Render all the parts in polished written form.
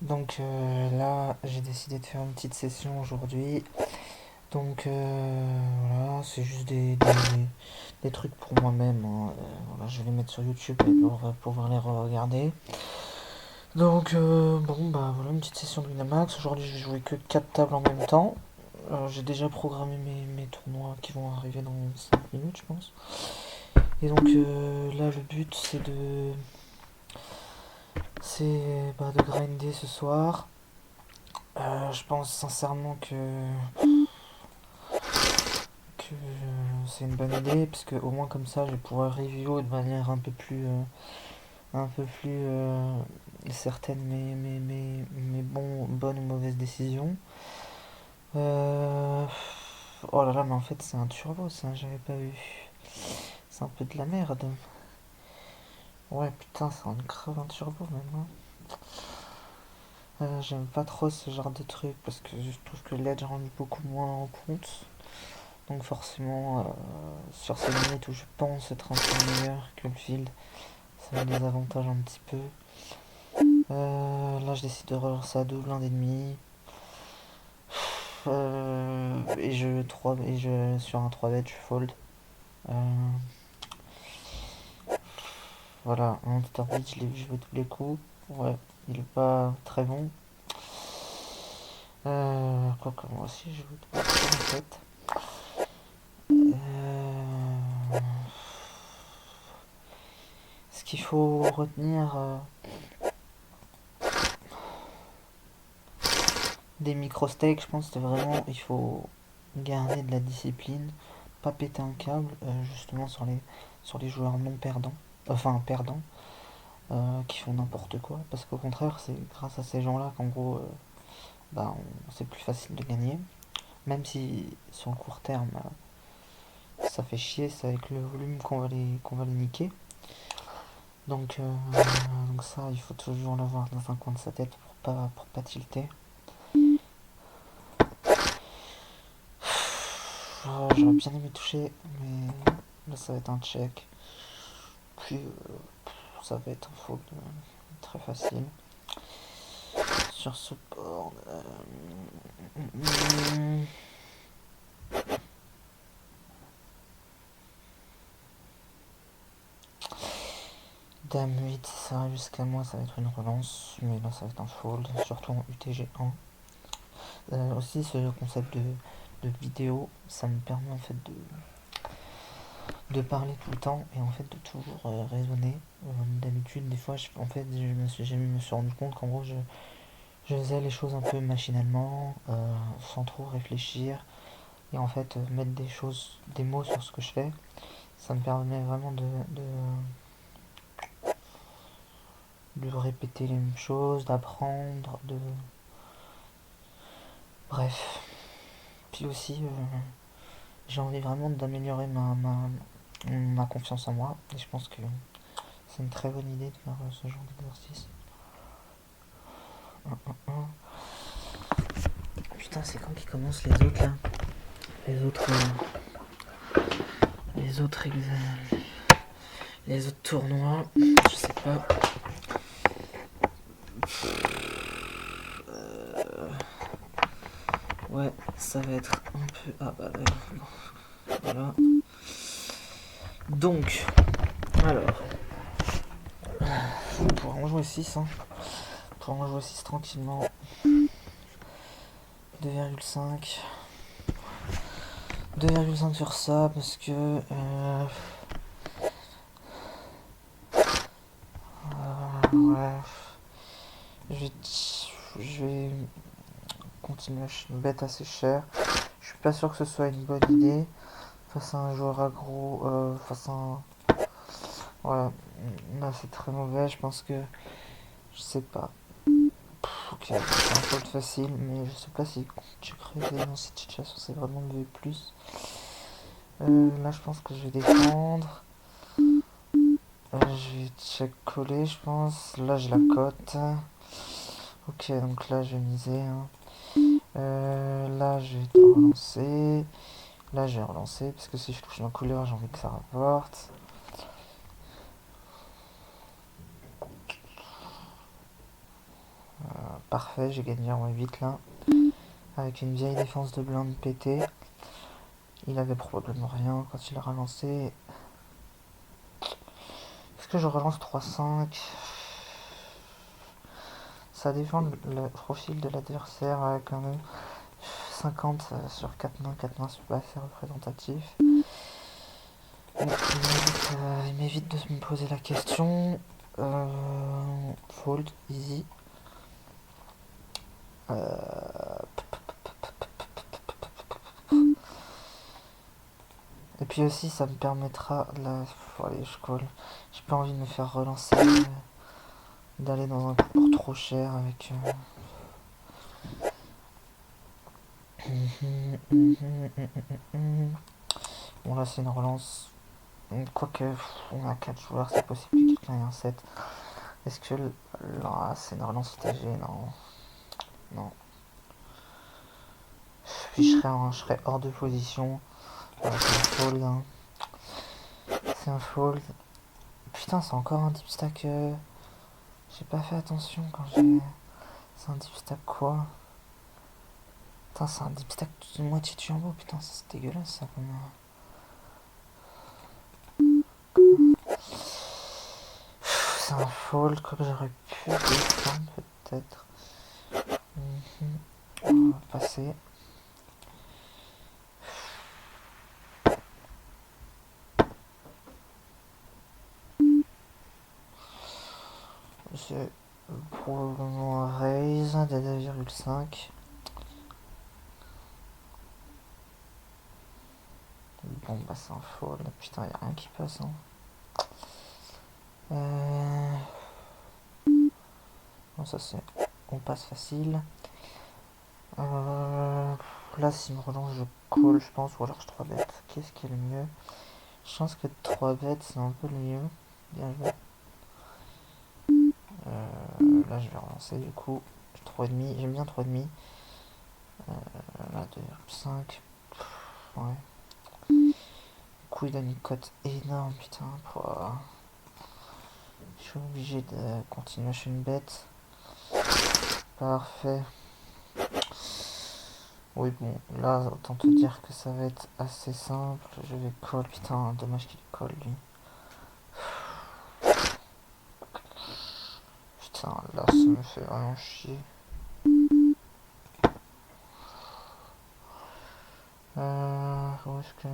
Donc là, j'ai décidé de faire une petite session aujourd'hui. Donc voilà, c'est juste des trucs pour moi-même, hein. Voilà, je vais les mettre sur YouTube pour pouvoir les regarder. Donc bon, bah voilà, une petite session de Winamax. Aujourd'hui, je vais jouer que 4 tables en même temps. J'ai déjà programmé mes tournois qui vont arriver dans 5 minutes, je pense. Et donc là, le but, c'est de grinder ce soir. Je pense sincèrement que c'est une bonne idée, parce que au moins comme ça, je vais pouvoir review de manière un peu plus certaine mes bonnes ou mauvaises décisions. Euh, oh là là, mais en fait, c'est un turbo, ça, j'avais pas vu. C'est un peu de la merde. Ouais, putain, c'est grave un turbo même, hein. J'aime pas trop ce genre de truc parce que je trouve que l'edge rentre beaucoup moins en compte. Donc forcément, sur ces minutes où je pense être un peu meilleur que le field, ça me désavantage un petit peu. Là, je décide de relancer à double un ennemi. Et je sur un 3 bet, je fold. Euh, voilà, un Beat, je l'ai vu jouer tous les coups. Ouais, il est pas très bon. Quoi que moi aussi, je joue tous les coups en fait. Ce qu'il faut retenir des micro-stakes, je pense que vraiment, il faut garder de la discipline, pas péter un câble, justement sur les joueurs non perdants, enfin perdants, qui font n'importe quoi, parce qu'au contraire, c'est grâce à ces gens-là qu'en gros, c'est plus facile de gagner, même si sur le court terme, ça fait chier, c'est avec le volume qu'on va les niquer. Donc ça, il faut toujours l'avoir dans un coin de sa tête pour pas tilter. J'aurais bien aimé toucher, mais là ça va être un check. Puis ça va être un fold très facile. Sur ce board. Dame 8, ça arrive jusqu'à moi, ça va être une relance, mais là ça va être un fold, surtout en UTG1. Aussi ce concept de vidéo, ça me permet en fait de parler tout le temps et en fait de toujours raisonner. D'habitude, des fois, en fait, je me suis rendu compte qu'en gros, je faisais les choses un peu machinalement, sans trop réfléchir. Et en fait, mettre des mots sur ce que je fais, ça me permet vraiment de répéter les mêmes choses, d'apprendre, Bref. Puis aussi, j'ai envie vraiment d'améliorer ma confiance en moi. Et je pense que c'est une très bonne idée de faire ce genre d'exercice. Putain, c'est quand qu'ils commencent les autres là? Les autres. Les autres les autres tournois, je sais pas. Ouais, ça va être un peu. Ah bah là, voilà. Donc, alors, on pourra en jouer 6, hein. On pourra en jouer 6 tranquillement. 2,5. 2,5 sur ça parce que. Ouais. Je vais continuer à une bête assez chère. Je suis pas sûr que ce soit une bonne idée. Face à un joueur aggro. Face à un. Ouais. Là, c'est très mauvais. Je pense que. Je sais pas. Ok, c'est un fold facile, mais je sais pas si tu creuses dans cette situation, c'est vraiment le plus. Là, je pense que je vais défendre. Je vais check coller, je pense. Là, j'ai la cote. Ok, donc là, je vais miser, hein. Là, je vais relancer. Là, je vais relancer, parce que si je touche ma couleur, j'ai envie que ça rapporte. Parfait, j'ai gagné en 8 là. Avec une vieille défense de blinde pétée. Il avait probablement rien quand il a relancé. Est-ce que je relance 3-5? Ça dépend le profil de l'adversaire quand même. 50 sur 4 mains, c'est pas assez représentatif. Il m'évite de me poser la question. Fold, easy. Et puis aussi, ça me permettra. Là, allez, je colle. J'ai pas envie de me faire relancer. D'aller dans un coup pour trop cher avec. Bon, là, c'est une relance. Quoique, on a 4 joueurs, c'est possible que quelqu'un ait un 7. Est-ce que là, c'est une relance ITG? Non. Non. Puis je serais hors de position. Voilà, c'est un fold. Hein. C'est un fold. Putain, c'est encore un deep stack. J'ai pas fait attention quand j'ai. C'est un deep stack quoi? Putain, c'est un deep stack de moitié de jumbo. Putain, c'est dégueulasse ça comme. C'est un fold que j'aurais pu descendre peut-être. On va passer. C'est probablement un raise de 2,5. Bon bah c'est un fold. Putain, y'a rien qui passe. Hein. Bon ça c'est. On passe facile. Là s'il me relance je call je pense ou alors je 3 bêtes. Qu'est-ce qui est le mieux? Je pense que 3 bêtes c'est un peu le mieux. Bien joué. Là je vais relancer du coup. 3,5. J'aime bien 3,5. Là 2,5. Ouais. Du coup il a une cote énorme putain. Je suis obligé de continuer sur une bête. Parfait. Oui bon, là autant te dire que ça va être assez simple. Je vais call. Putain, dommage qu'il colle lui. Putain, là ça me fait vraiment chier. Où est-ce que...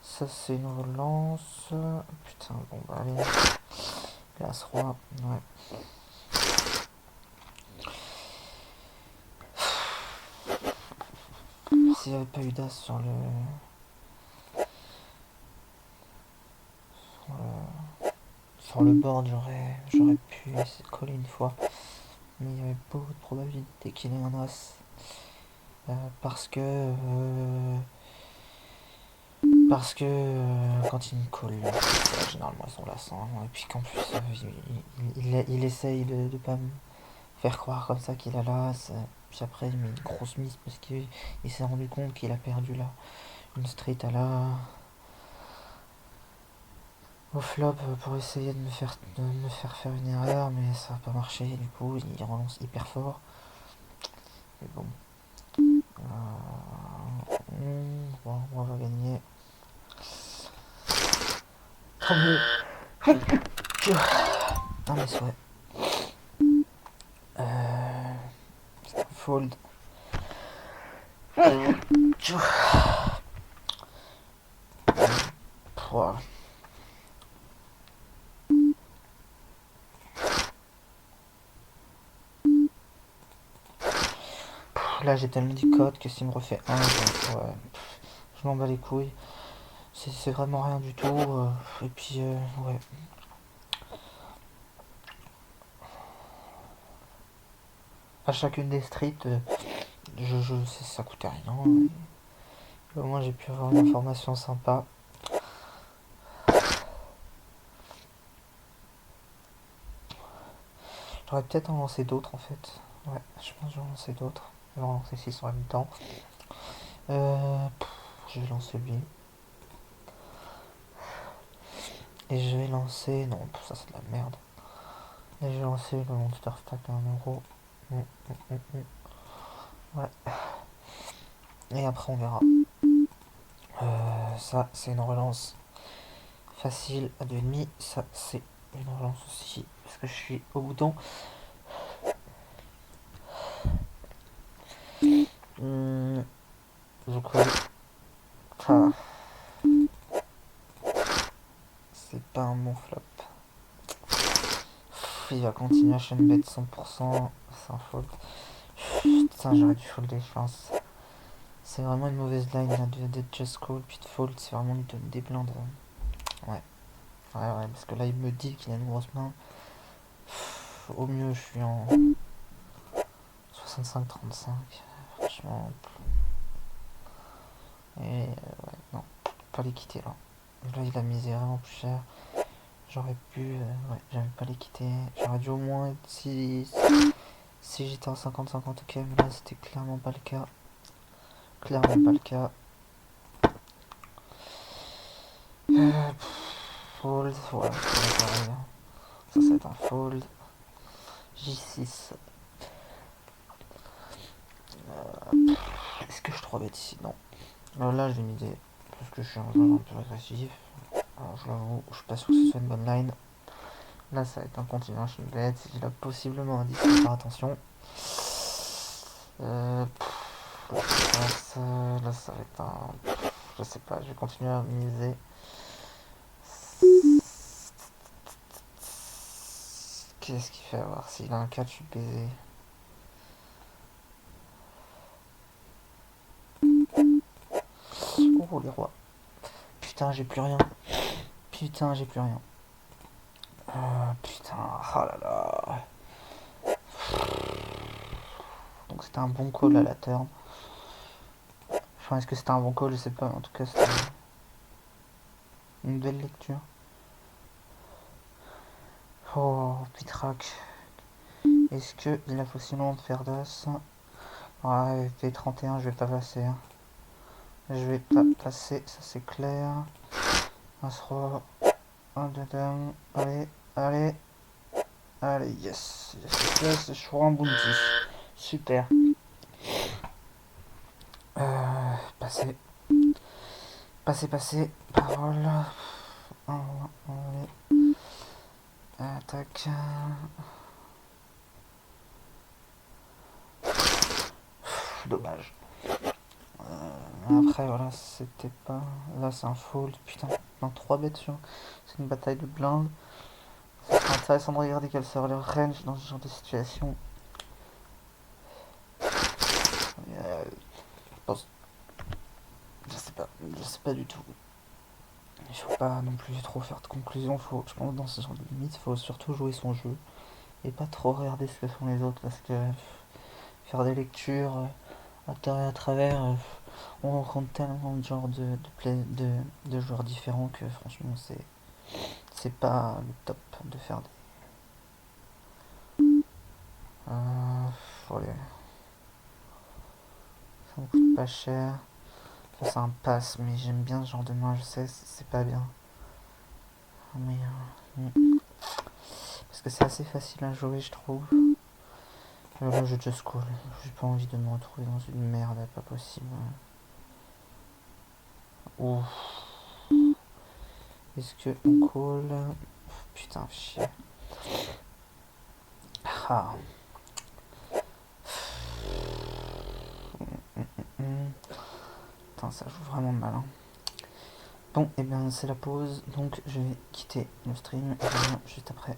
Ça c'est une relance. Putain, bon bah allez. L'As roi, ouais. S'il n'y avait pas eu d'As sur le... Sur le board, j'aurais pu essayer de coller une fois. Mais il y avait beaucoup de probabilité qu'il ait un As. Parce que quand il me colle, généralement ils sont lassants. Et puis qu'en plus, il essaye de pas me faire croire comme ça qu'il a l'as. Puis après, il met une grosse mise parce qu'il s'est rendu compte qu'il a perdu là une street à la. Au flop pour essayer de me faire faire une erreur, mais ça n'a pas marché. Du coup, il relance hyper fort. Mais bon. Bon, on va gagner. Ah mais souhaits. Fold. Wow. Là j'ai tellement dit code que s'il me refait un, ouais, je m'en bats les couilles. C'est vraiment rien du tout. Et puis ouais. À chacune des streets, ça coûtait rien. Au moins j'ai pu avoir une information sympa. J'aurais peut-être en lancé d'autres en fait. Ouais, je pense que je vais en lancer d'autres. Je vais en lancer 6 en même temps. Je vais lancer lui. Et je vais lancer... Non, ça c'est de la merde. Et j'ai lancé le Monster Stack à 1€. Ouais. Et après on verra. Ça c'est une relance facile à 2,5. Ça c'est une relance aussi. Parce que je suis au bouton. Je crois. Ah, c'est pas un bon flop. Il va continuer à chaîne bet 100%. C'est un fold. Putain, j'aurais dû folder, je pense. C'est vraiment une mauvaise line là, de just call puis de fold. C'est vraiment lui donner des blindes. Ouais. Ouais, parce que là il me dit qu'il a une grosse main. Au mieux, je suis en 65-35. Franchement. Et ouais, non, pas les quitter là. Là, il a misé vraiment plus cher. J'aurais pu. Ouais, j'avais pas les quitter. J'aurais dû au moins être si j'étais en 50-50, ok, mais là, c'était clairement pas le cas. Clairement pas le cas. Fold, voilà, c'est pareil. Ça va être un fold. J6. Est-ce que je 3 bête ici? Non. Alors là, je vais miser. Parce que je suis un joueur un peu agressif. Alors je l'avoue, je suis pas sûr que ce soit une bonne line. Là, ça va être un continuation bet. Il a possiblement un 10, faire attention. Là, ça va être un. Je sais pas, je vais continuer à miser. Qu'est-ce qu'il fait avoir? S'il a un 4, je suis baisé. Oh, les rois. Putain, j'ai plus rien. Putain, j'ai plus rien. Putain, oh là là. Donc c'était un bon call à la turn. Enfin, est-ce que c'était un bon call? Je sais pas. En tout cas, c'était une belle lecture. Oh, Pitrac. Est-ce qu'il a possiblement de faire d'as? Ouais, T31, je vais pas passer. Hein. Je vais pas passer, ça c'est clair. As-roi. Un de dame. Allez, allez. Allez, yes. Yes, yes, je crois un bounty. Super. Passer. Passer, passer. Parole. Allez. Attaque. Dommage. Après, voilà, c'était pas. Là, c'est un fold. Putain, non, 3 bêtes sur. C'est une bataille de blindes. Ça serait intéressant de regarder quel serait leur range dans ce genre de situation. Je pense. Je sais pas du tout. Il faut pas non plus trop faire de conclusions. Je pense dans ce genre de limite, il faut surtout jouer son jeu et pas trop regarder ce que font les autres parce que faire des lectures à tort et à travers, on rencontre tellement de genres de joueurs différents que franchement c'est pas le top de faire des. Allez. Ça me coûte pas cher. Ça c'est un pass, mais j'aime bien ce genre de main, je sais, c'est pas bien. Mais parce que c'est assez facile à jouer, je trouve. Là, je just call. J'ai pas envie de me retrouver dans une merde, pas possible. Ouf. Est-ce que on call? Putain, chier. Ah. Putain, ça joue vraiment mal. Hein. Bon, et bien c'est la pause, donc je vais quitter le stream et je reviens juste après.